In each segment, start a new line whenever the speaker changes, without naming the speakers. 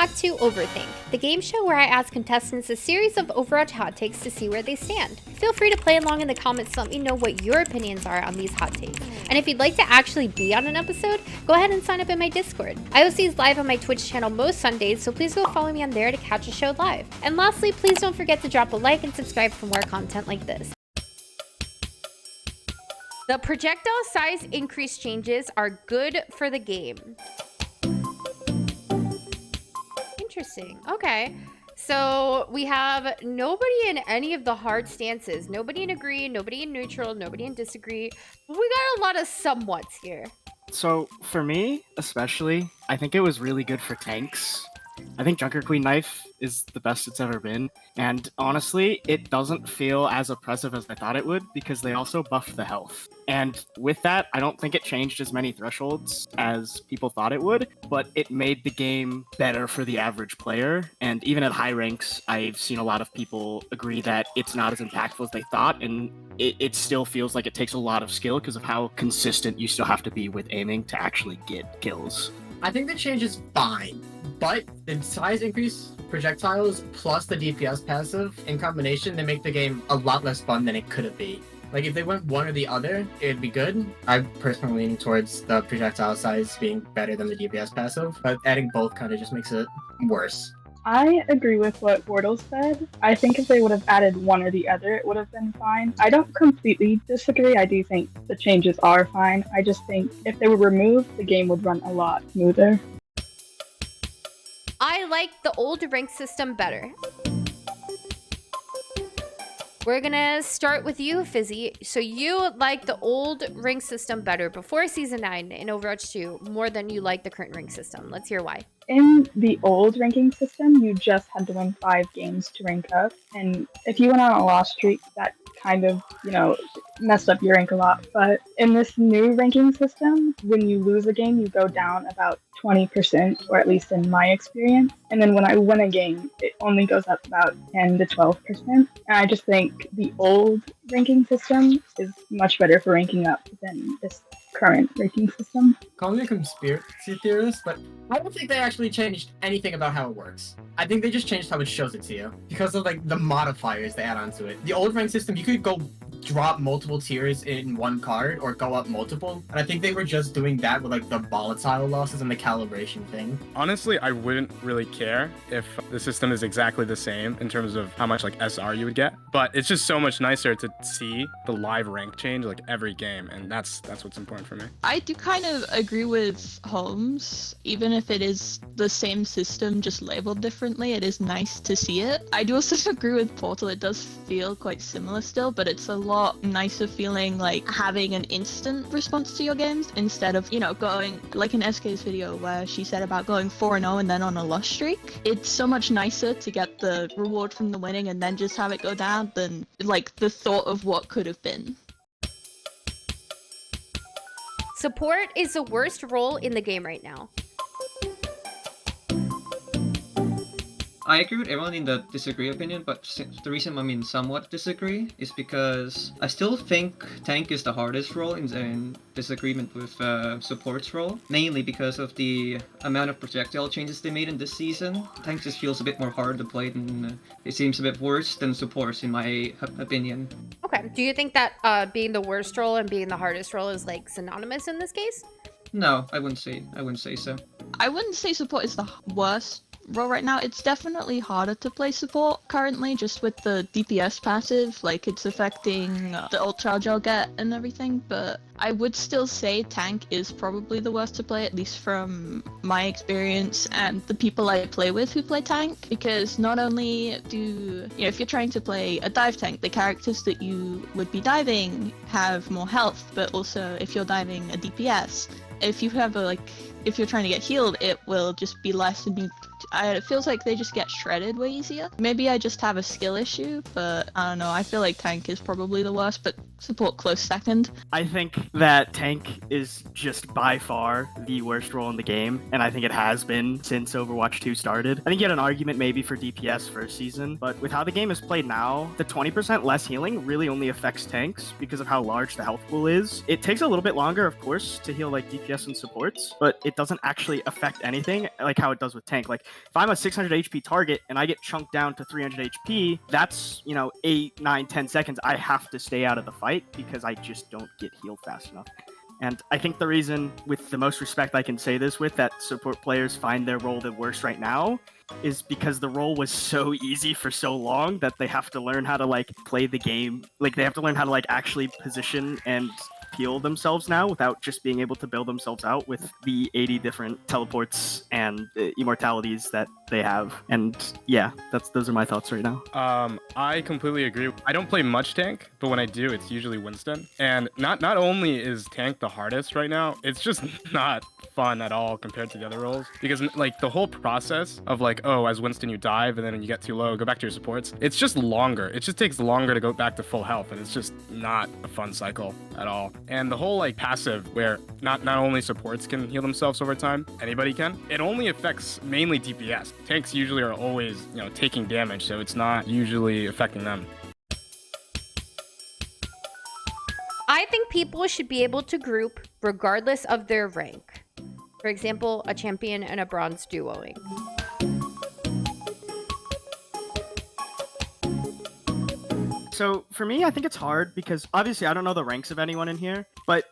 back to Overthink, the game show where I ask contestants a series of Overwatch hot takes to see where they stand. Feel free to play along in the comments to let me know what your opinions are on these hot takes. And if you'd like to actually be on an episode, go ahead and sign up in my Discord. I host these live on my Twitch channel most Sundays, so please go follow me on there to catch a show live. And lastly, please don't forget to drop a like and subscribe for more content like this. The projectile size increase changes are good for the game. Interesting. Okay. So we have nobody in any of the hard stances. Nobody in agree, nobody in neutral, nobody in disagree. We got a lot of somewhats here.
So for me, especially, I think it was really good for tanks. I think Junker Queen Knife is the best it's ever been. And honestly, it doesn't feel as oppressive as I thought it would because they also buffed the health. And with that, I don't think it changed as many thresholds as people thought it would, but it made the game better for the average player. And even at high ranks, I've seen a lot of people agree that it's not as impactful as they thought, and it still feels like it takes a lot of skill because of how consistent you still have to be with aiming to actually get kills.
I think the change is fine, but the size increase, projectiles, plus the DPS passive, in combination, they make the game a lot less fun than it could have been. Like, if they went one or the other, it'd be good. I'm personally leaning towards the projectile size being better than the DPS passive, but adding both kind of just makes it worse.
I agree with what Wardle said. I think if they would have added one or the other, it would have been fine. I don't completely disagree. I do think the changes are fine. I just think if they were removed, the game would run a lot smoother.
I like the old rank system better. We're gonna start with you, Fizzy. So you like the old rank system better before Season 9 in Overwatch 2 more than you like the current rank system. Let's hear why.
In the old ranking system, you just had to win 5 games to rank up. And if you went on a loss streak, that kind of, messed up your rank a lot. But in this new ranking system, when you lose a game, you go down about 20%, or at least in my experience. And then when I win a game, it only goes up about 10 to 12%. And I just think the old ranking system is much better for ranking up than this current ranking system.
Call me a conspiracy theorist, but I don't think they actually changed anything about how it works. I think they just changed how it shows it to you because of the modifiers they add onto it. The old rank system, you could go drop multiple tiers in one card or go up multiple, and I think they were just doing that with the volatile losses and the calibration thing.
Honestly, I wouldn't really care if the system is exactly the same in terms of how much SR you would get, but it's just so much nicer to see the live rank change every game, and that's what's important for me.
I do kind of agree with Holmes. Even if it is the same system just labeled differently, it is nice to see it. I do also agree with Portal. It does feel quite similar still, but it's a lot nicer feeling like having an instant response to your games instead of, going like in SK's video where she said about going 4-0 and then on a loss streak. It's so much nicer to get the reward from the winning and then just have it go down than the thought of what could have been.
Support is the worst role in the game right now.
I agree with everyone in the disagree opinion, but the reason I somewhat disagree is because I still think tank is the hardest role in disagreement with support's role, mainly because of the amount of projectile changes they made in this season. Tank just feels a bit more hard to play, and it seems a bit worse than supports in my opinion.
Okay, do you think that being the worst role and being the hardest role is synonymous in this case?
No, I wouldn't say so.
I wouldn't say support is the worst role right now. It's definitely harder to play support currently, just with the DPS passive, it's affecting the ult charge I'll get and everything, but I would still say tank is probably the worst to play, at least from my experience and the people I play with who play tank, because not only do, if you're trying to play a dive tank, the characters that you would be diving have more health, but also if you're diving a DPS, if you have if you're trying to get healed, it will just be less, and it feels like they just get shredded way easier. Maybe I just have a skill issue, but I don't know. I feel like tank is probably the worst, but support close second.
I think that tank is just by far the worst role in the game, and I think it has been since Overwatch 2 started. I think you had an argument maybe for DPS first season, but with how the game is played now, the 20% less healing really only affects tanks because of how large the health pool is. It takes a little bit longer, of course, to heal like DPS and supports, but it doesn't actually affect anything like how it does with tank. Like if I'm a 600 HP target and I get chunked down to 300 HP, that's, 8, 9, 10 seconds I have to stay out of the fight because I just don't get healed fast enough. And I think the reason, with the most respect I can say this with, that support players find their role the worst right now is because the role was so easy for so long that they have to learn how to play the game. Like they have to learn how to actually position and heal themselves now without just being able to build themselves out with the 80 different teleports and immortalities that they have. And yeah, those are my thoughts right now.
I completely agree. I don't play much tank, but when I do, it's usually Winston. And not only is tank the hardest right now, it's just not fun at all compared to the other roles, because the whole process of as Winston you dive and then you get too low, go back to your supports, it's just longer. It just takes longer to go back to full health, and it's just not a fun cycle at all. And the whole passive where not only supports can heal themselves over time, anybody can, it only affects mainly DPS. Tanks usually are always taking damage, so it's not usually affecting them.
I think people should be able to group regardless of their rank. For example, a champion and a bronze duoing.
So for me, I think it's hard because obviously I don't know the ranks of anyone in here, but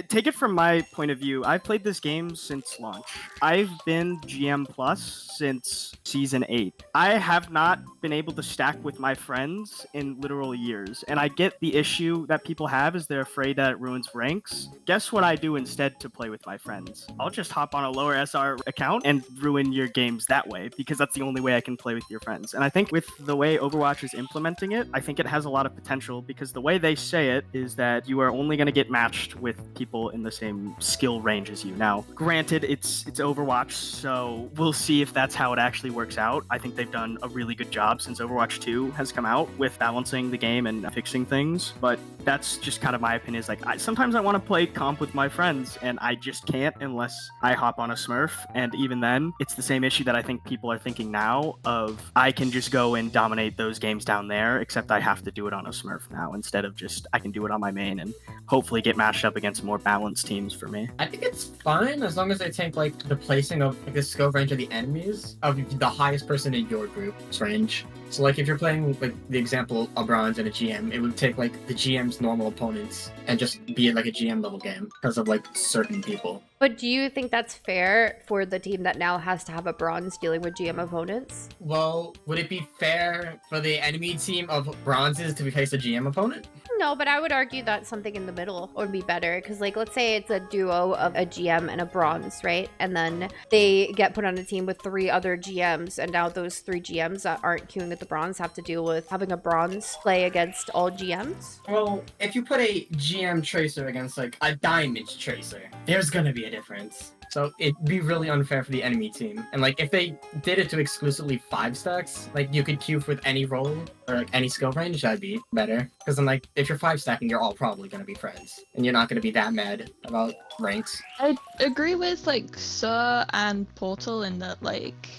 take it from my point of view. I've played this game since launch. I've been GM Plus since Season 8. I have not been able to stack with my friends in literal years, and I get the issue that people have is they're afraid that it ruins ranks. Guess what I do instead to play with my friends? I'll just hop on a lower SR account and ruin your games that way, because that's the only way I can play with your friends. And I think with the way Overwatch is implementing it, I think it has a lot of potential, because the way they say it is that you are only going to get matched with people in the same skill range as you. Now, granted, it's Overwatch, so we'll see if that's how it actually works out. I think they've done a really good job since Overwatch 2 has come out with balancing the game and fixing things, but that's just kind of my opinion. Is sometimes I want to play comp with my friends, and I just can't unless I hop on a Smurf, and even then, it's the same issue that I think people are thinking now of I can just go and dominate those games down there, except I have to do it on a Smurf now instead of just I can do it on my main and hopefully get matched up against more balanced teams for me.
I think it's fine as long as they take the placing of the skill range of the enemies of the highest person in your group's range. So if you're playing the example of bronze and a GM, it would take the GM's normal opponents and just be it a GM level game because of certain people.
But do you think that's fair for the team that now has to have a bronze dealing with GM opponents?
Well, would it be fair for the enemy team of bronzes to face a GM opponent?
No, but I would argue that something in the middle would be better. Because, let's say it's a duo of a GM and a bronze, right? And then they get put on a team with 3 other GMs. And now those 3 GMs that aren't queuing at the bronze have to deal with having a bronze play against all GMs.
Well, if you put a GM tracer against, a diamond tracer, there's gonna be a difference. So it'd be really unfair for the enemy team. And if they did it to exclusively 5 stacks, you could queue with any role or any skill range, that'd be better. Because then if you're 5 stacking, you're all probably gonna be friends. And you're not gonna be that mad about ranks.
I agree with Sir and Portal in that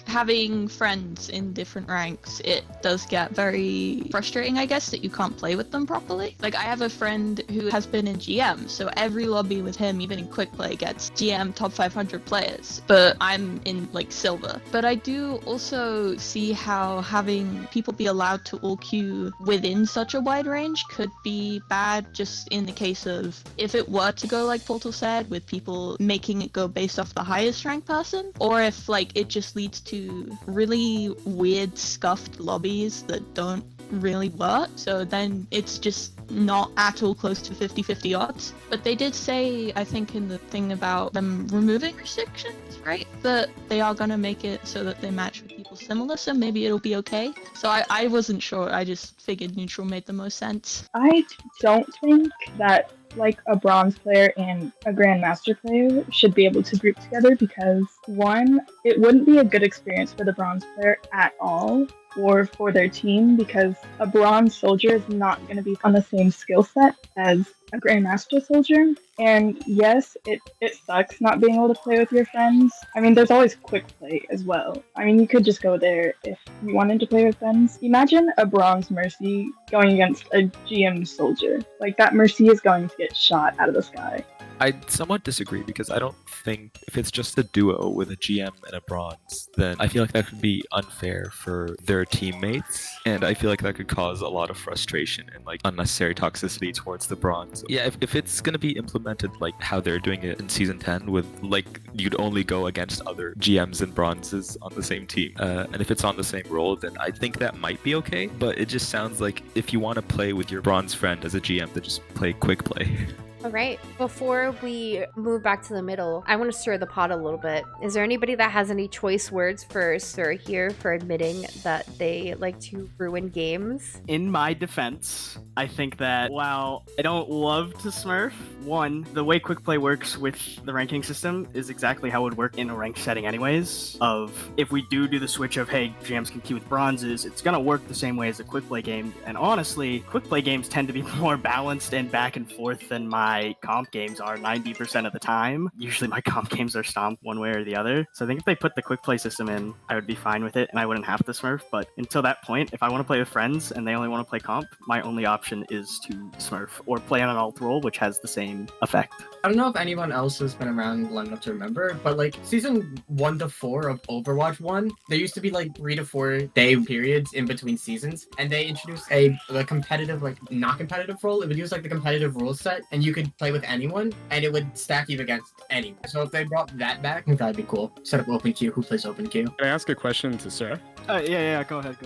having friends in different ranks, it does get very frustrating, I guess, that you can't play with them properly. I have a friend who has been in GM, so every lobby with him, even in quick play, gets GM top 500 players, but I'm in silver. But I do also see how having people be allowed to all queue within such a wide range could be bad, just in the case of if it were to go like Portal said, with people making it go based off the highest rank person, or if it just leads to really weird scuffed lobbies that don't really work, so then it's just not at all close to 50-50 odds. But they did say, I think in the thing about them removing restrictions, right, that they are gonna make it so that they match with people similar, so maybe it'll be okay. So I wasn't sure, I just figured neutral made the most sense.
I don't think that a bronze player and a grandmaster player should be able to group together, because one, it wouldn't be a good experience for the bronze player at all, or for their team, because a bronze soldier is not going to be on the same skill set as a Grandmaster soldier. And yes, it sucks not being able to play with your friends. I mean, there's always quick play as well. I mean, you could just go there if you wanted to play with friends. Imagine a bronze Mercy going against a GM soldier. Like, that Mercy is going to get shot out of the sky.
I somewhat disagree because I don't think if it's just a duo with a GM and a bronze, then I feel like that could be unfair for their teammates, and I feel like that could cause a lot of frustration and like unnecessary toxicity towards the bronze. Yeah, if it's gonna be implemented like how they're doing it in season 10 with like you'd only go against other GMs and bronzes on the same team, and if it's on the same role, then I think that might be okay, but it just sounds like if you want to play with your bronze friend as a GM, then just play quick play.
All right, before we move back to the middle, I want to stir the pot a little bit. Is there anybody that has any choice words for Sir here for admitting that they like to ruin games?
In my defense, I think that while I don't love to Smurf, one, the way quick play works with the ranking system is exactly how it would work in a ranked setting anyways. Of if we do the switch of, hey, GMs can queue with bronzes, it's gonna work the same way as a quick play game. And honestly, quick play games tend to be more balanced and back and forth than my comp games are 90% of the time. Usually my comp games are stomped one way or the other. So I think if they put the quick play system in, I would be fine with it and I wouldn't have to Smurf. But until that point, if I want to play with friends and they only want to play comp, my only option is to Smurf or play on an alt role, which has the same effect.
I don't know if anyone else has been around long enough to remember, but like season 1 to 4 of Overwatch 1, there used to be like 3 to 4 day periods in between seasons, and they introduced a competitive, like not competitive role. It would use like the competitive rule set, and you could play with anyone, and it would stack you against anyone. So if they brought that back, I think that'd be cool. Set up open queue. Who plays open queue?
Can I ask a question to Sir?
Yeah, go ahead.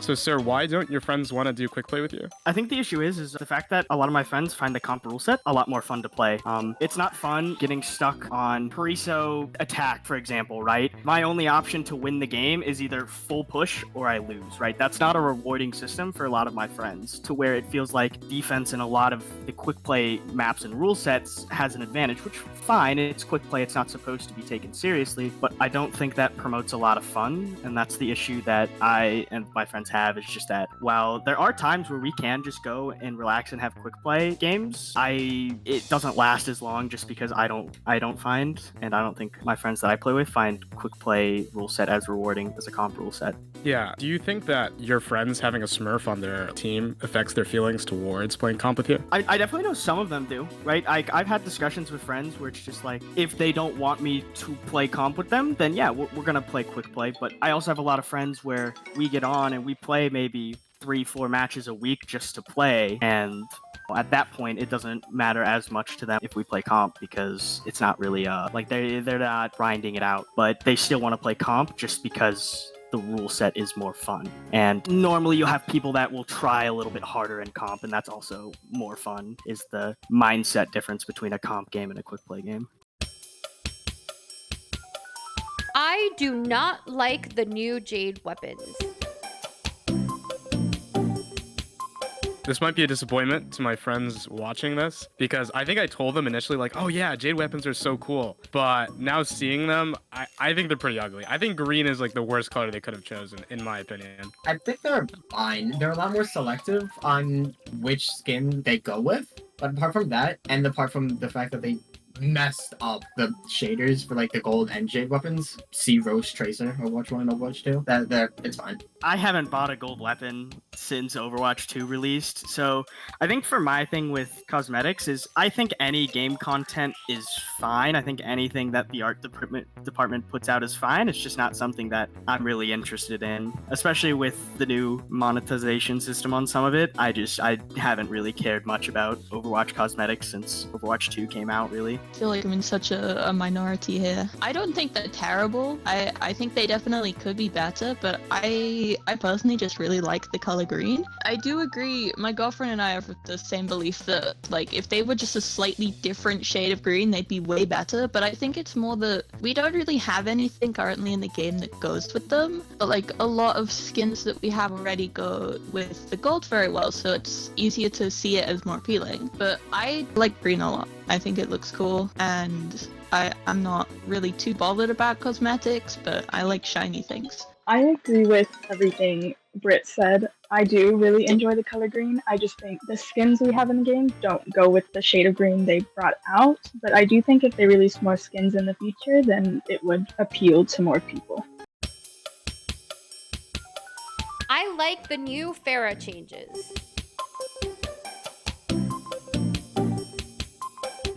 So, Sir, why don't your friends want to do quick play with you?
I think the issue is the fact that a lot of my friends find the comp rule set a lot more fun to play. It's not fun getting stuck on Pariso attack, for example, right? My only option to win the game is either full push or I lose, right? That's not a rewarding system for a lot of my friends, to where it feels like defense in a lot of the quick play maps and rule sets has an advantage, which fine, it's quick play, it's not supposed to be taken seriously, but I don't think that promotes a lot of fun, and that's the issue that I and my friends have, is just that while there are times where we can just go and relax and have quick play games, it doesn't last as long just because I don't find, and I don't think my friends that I play with find quick play rule set as rewarding as a comp rule set.
Yeah. Do you think that your friends having a Smurf on their team affects their feelings towards playing comp with you?
I definitely know some of them do, right? I've had discussions with friends where it's just like, if they don't want me to play comp with them, then yeah, we're gonna play quick play. But I also have a lot of friends where we get on and we play maybe 3-4 matches a week just to play, and at that point it doesn't matter as much to them if we play comp, because it's not really like they're not grinding it out, but they still want to play comp just because the rule set is more fun. And normally you'll have people that will try a little bit harder in comp, and that's also more fun, is the mindset difference between a comp game and a quick play game.
I do not like the new Jade weapons.
This might be a disappointment to my friends watching this, because I think I told them initially, like, oh yeah, Jade weapons are so cool. But now seeing them, I think they're pretty ugly. I think green is like the worst color they could have chosen, in my opinion.
I think they're fine. They're a lot more selective on which skin they go with. But apart from that, and apart from the fact that they messed up the shaders for like the gold and Jade weapons, see Roche Tracer, Overwatch 1 and Overwatch 2, it's fine.
I haven't bought a gold weapon since Overwatch 2 released, so I think for my thing with cosmetics is I think any game content is fine. I think anything that the art department puts out is fine. It's just not something that I'm really interested in, especially with the new monetization system on some of it. I haven't really cared much about Overwatch cosmetics since Overwatch 2 came out, really.
I feel like I'm in such a minority here. I don't think they're terrible. I think they definitely could be better, but I personally just really like the color green. I do agree, my girlfriend and I have the same belief that like if they were just a slightly different shade of green, they'd be way better, but I think it's more that we don't really have anything currently in the game that goes with them, but like a lot of skins that we have already go with the gold very well, so it's easier to see it as more appealing. But I like green a lot. I think it looks cool. neutral, and I'm not really too bothered about cosmetics, but I like shiny things.
I agree with everything Britt said. I do really enjoy the color green. I just think the skins we have in the game don't go with the shade of green they brought out. But I do think if they release more skins in the future, then it would appeal to more people.
I like the new Pharah changes.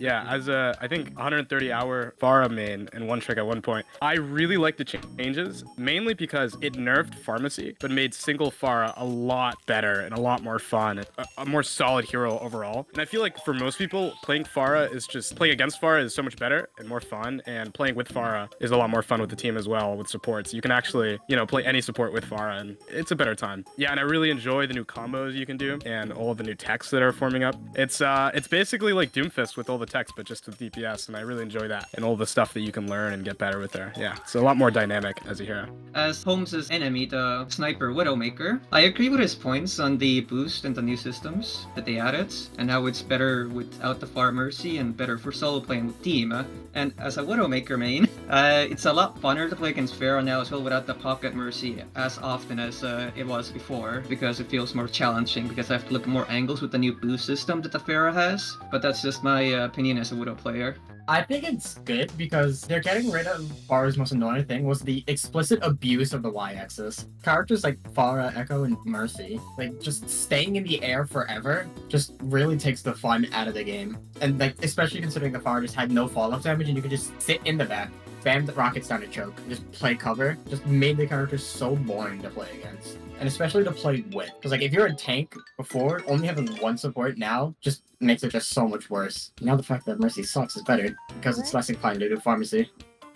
Yeah, as a, I think 130 hour Pharah main and one trick at one point, I really like the changes, mainly because it nerfed Pharmacy, but made single Pharah a lot better and a lot more fun, a more solid hero overall. And I feel like for most people, playing against Pharah is so much better and more fun, and playing with Pharah is a lot more fun with the team as well, with supports. You can actually, play any support with Pharah, and it's a better time. Yeah, and I really enjoy the new combos you can do, and all of the new techs that are forming up. It's basically like Doomfist with all the techs, but just with DPS, and I really enjoy that, and all the stuff that you can learn and get better with there. Yeah, it's a lot more dynamic as a hero.
As Holmes' enemy, the Sniper Widowmaker, I agree with his points on the boost and the new systems that they added, and how it's better without the Far Mercy and better for solo playing with team. And as a Widowmaker main, it's a lot funner to play against Pharah now as well without the Pocket Mercy as often as it was before, because it feels more challenging, because I have to look at more angles with the new boost system that the Pharah has. But that's just my opinion as a Widow player.
I think it's good because they're getting rid of Pharah's most annoying thing was the explicit abuse of the Y-axis. Characters like Pharah, Echo, and Mercy, like just staying in the air forever, just really takes the fun out of the game. And like, especially considering the Pharah just had no fall-off damage and you could just sit in the back, spam the rockets down to choke, and just play cover, just made the characters so boring to play against. And especially to play with. Because like if you're a tank before, only having one support now just makes it just so much worse. Now the fact that Mercy sucks is better because it's less inclined to do Pharmacy.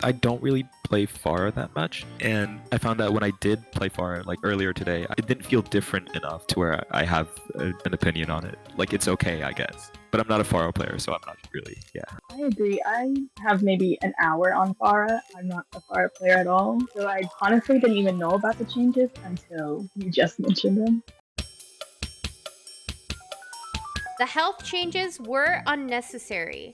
I don't really play Pharah that much, and I found that when I did play Pharah, like earlier today, it didn't feel different enough to where I have an opinion on it. Like, it's okay, I guess. But I'm not a Pharah player, so I'm not really,
I agree. I have maybe an hour on Pharah. I'm not a Pharah player at all, so I honestly didn't even know about the changes until you just mentioned them.
The health changes were unnecessary.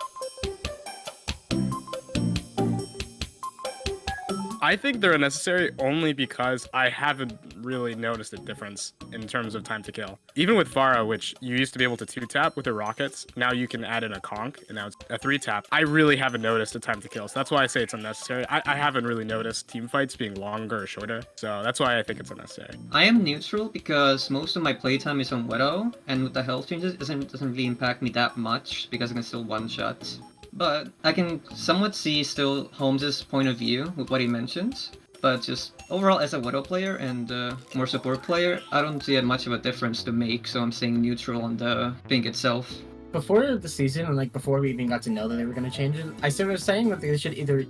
I think they're unnecessary only because I haven't really noticed a difference in terms of time to kill. Even with Pharah, which you used to be able to 2-tap with her rockets, now you can add in a conk, and now it's a 3-tap. I really haven't noticed a time to kill, so that's why I say it's unnecessary. I haven't really noticed team fights being longer or shorter, so that's why I think it's unnecessary.
I am neutral because most of my playtime is on Widow, and with the health changes, it doesn't really impact me that much because I can still one-shot. But I can somewhat see still Holmes' point of view with what he mentioned. But just overall as a Widow player and more support player, I don't see much of a difference to make, so I'm staying neutral on the pink itself.
Before the season, and like before we even got to know that they were going to change it, I was saying that they should either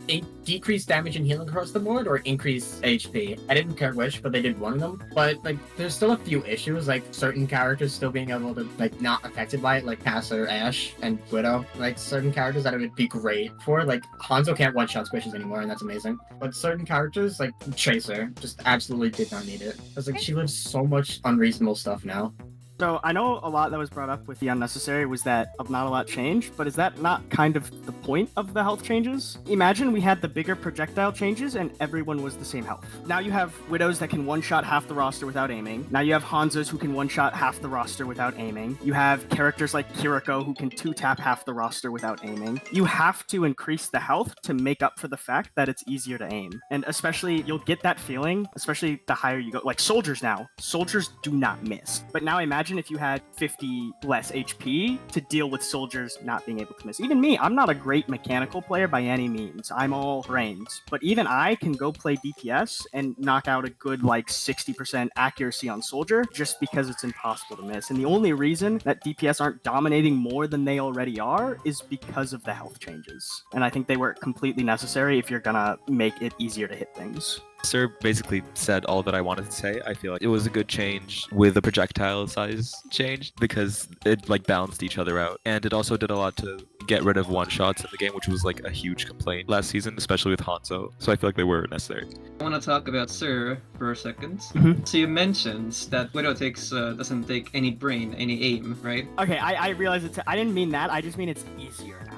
decrease damage and healing across the board or increase HP. I didn't care which, but they did one of them. But like, there's still a few issues, like certain characters still being able to like not affected by it, like Passer, Ashe, and Widow. Like certain characters that it would be great for, like Hanzo can't one-shot squishes anymore, and that's amazing. But certain characters, like Tracer, just absolutely did not need it. Because like she lives so much unreasonable stuff now.
So I know a lot that was brought up with the unnecessary was that not a lot changed, but is that not kind of the point of the health changes? Imagine we had the bigger projectile changes and everyone was the same health. Now you have Widows that can one-shot half the roster without aiming. Now you have Hanzos who can one-shot half the roster without aiming. You have characters like Kiriko who can 2-tap half the roster without aiming. You have to increase the health to make up for the fact that it's easier to aim. And especially, you'll get that feeling, especially the higher you go. Like soldiers now. Soldiers do not miss. But now imagine if you had 50 less HP to deal with soldiers not being able to miss. Even me, I'm not a great mechanical player by any means. I'm all brains. But even I can go play DPS and knock out a good like 60% accuracy on soldier just because it's impossible to miss. And the only reason that DPS aren't dominating more than they already are is because of the health changes. And I think they were completely necessary if you're gonna make it easier to hit things.
Sir basically said all that I wanted to say. I feel like it was a good change with the projectile size change because it like balanced each other out, and it also did a lot to get rid of one-shots in the game, which was like a huge complaint last season, especially with Hanzo. So I feel like they were necessary.
I want to talk about Sir for a second. So you mentioned that Widow doesn't take any brain, any aim, right?
Okay, I realize I didn't mean that. I just mean it's easier now.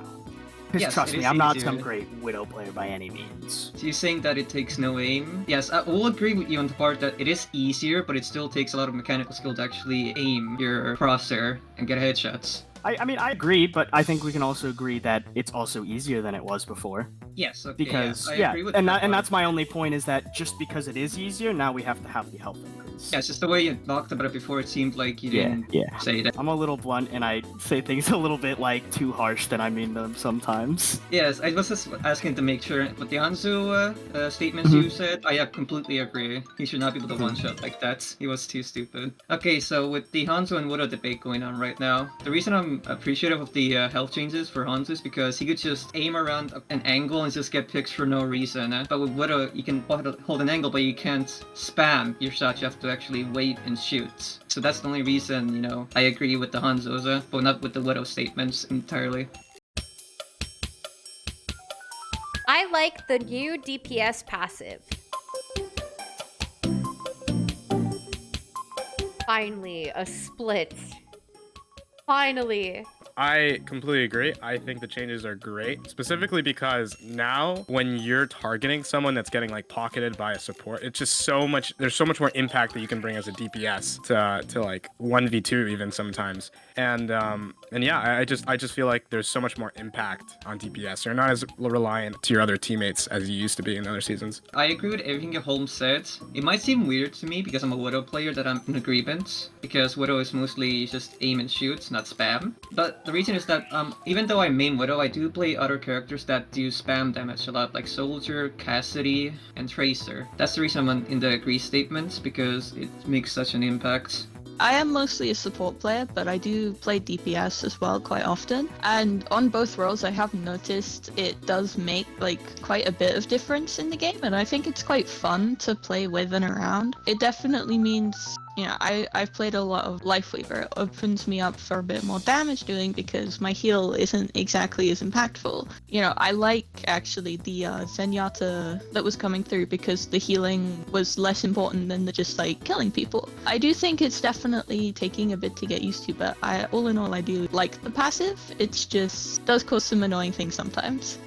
Because
Yes,
trust
it
me,
is
I'm not
easier.
some great Widow player by any means.
So you're saying that it takes no aim? Yes, I will agree with you on the part that it is easier, but it still takes a lot of mechanical skill to actually aim your crosshair and get headshots.
I mean, I agree, but I think we can also agree that it's also easier than it was before.
Yes, okay,
Because,
I
yeah,
agree with
and
that part.
that's my only point is that just because it is easier, now we have to have the health increase.
Yeah, it's just the way you talked about it before, it seemed like you didn't
Yeah.
say that.
I'm a little blunt and I say things a little bit like too harsh than I mean them sometimes.
Yes, I was just asking to make sure. But the Hanzo statements you said, I completely agree. He should not be able to one-shot like that. He was too stupid. Okay, so with the Hanzo and Widow debate going on right now, the reason I'm appreciative of the health changes for Hanzo is because he could just aim around an angle and just get picks for no reason. But with Widow, you can hold an angle, but you can't spam your shot. You have to actually wait and shoot. So that's the only reason, you know, I agree with the Hanzo's, but not with the Widow statements entirely.
I like the new DPS passive. Finally, a split. Finally.
I completely agree. I think the changes are great, specifically because now when you're targeting someone that's getting like pocketed by a support, it's just so much, there's so much more impact that you can bring as a DPS to like 1v2 even sometimes. And yeah, I just feel like there's so much more impact on DPS. You're not as reliant to your other teammates as you used to be in other seasons.
I agree with everything Holmes said. It might seem weird to me because I'm a Widow player that I'm in agreement, because Widow is mostly just aim and shoot, not spam. But the reason is that even though I main Widow, I do play other characters that do spam damage a lot, like Soldier, Cassidy, and Tracer. That's the reason I'm in the agree statements, because it makes such an impact.
I am mostly a support player, but I do play DPS as well quite often. And on both roles, I have noticed it does make like quite a bit of difference in the game, and I think it's quite fun to play with and around. It definitely means, you know, I've played a lot of Life Weaver. It opens me up for a bit more damage doing because my heal isn't exactly as impactful. You know, I like actually the Zenyatta that was coming through because the healing was less important than the just like killing people. I do think it's definitely taking a bit to get used to, but all in all, I do like the passive. It's just does cause some annoying things sometimes.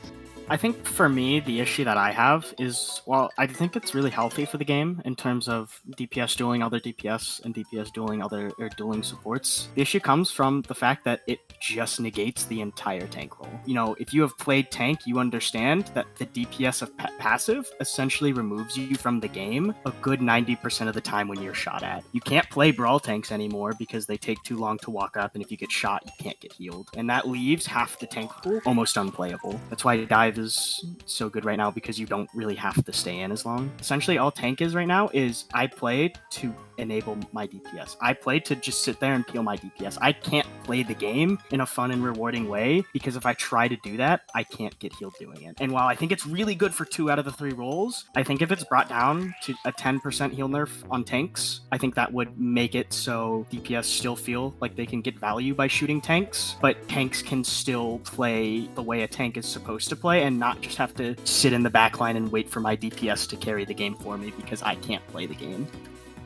I think for me, the issue that I have is, well, I think it's really healthy for the game in terms of DPS dueling other DPS and DPS dueling other or dueling supports. The issue comes from the fact that it just negates the entire tank role. You know, if you have played tank, you understand that the DPS of passive essentially removes you from the game a good 90% of the time when you're shot at. You can't play brawl tanks anymore because they take too long to walk up, and if you get shot, you can't get healed. And that leaves half the tank pool almost unplayable. That's why dive is so good right now, because you don't really have to stay in as long. Essentially, all tank is right now is I play to enable my DPS. I play to just sit there and peel my DPS. I can't play the game in a fun and rewarding way, because if I try to do that, I can't get healed doing it. And while I think it's really good for 2 out of the 3 roles, I think if it's brought down to a 10% heal nerf on tanks, I think that would make it so DPS still feel like they can get value by shooting tanks, but tanks can still play the way a tank is supposed to play and not just have to sit in the backline and wait for my DPS to carry the game for me because I can't play the game.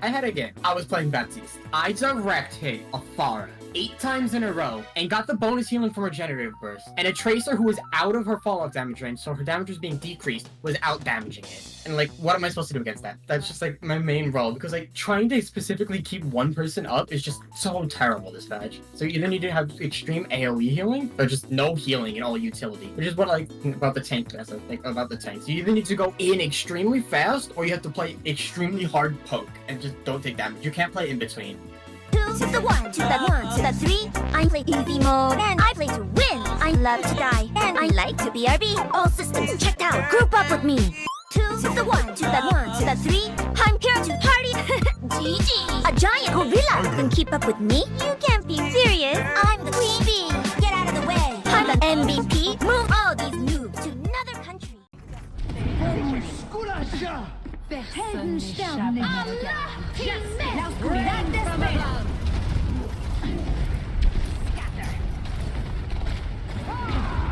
I had a game. I was playing Baptiste. I direct hit a Pharah 8 times in a row and got the bonus healing from Regenerative Burst. And a Tracer who was out of her fallout damage range, so her damage was being decreased, was out damaging it. And like, what am I supposed to do against that? That's just like my main role, because like trying to specifically keep one person up is just so terrible this patch. So you either need to have extreme AoE healing or just no healing in all utility, which is what I like about the tank class, like about the tanks. You either need to go in extremely fast or you have to play extremely hard poke and just don't take damage. You can't play in between.
2 to the 1 to the 1 to the 3. I play easy mode and I play to win. I love to die and I like to BRB. All systems checked out. Group up with me. 2 to the 1 to the 1 to the 3. I'm here to party. GG. A giant gorilla can keep up with me. You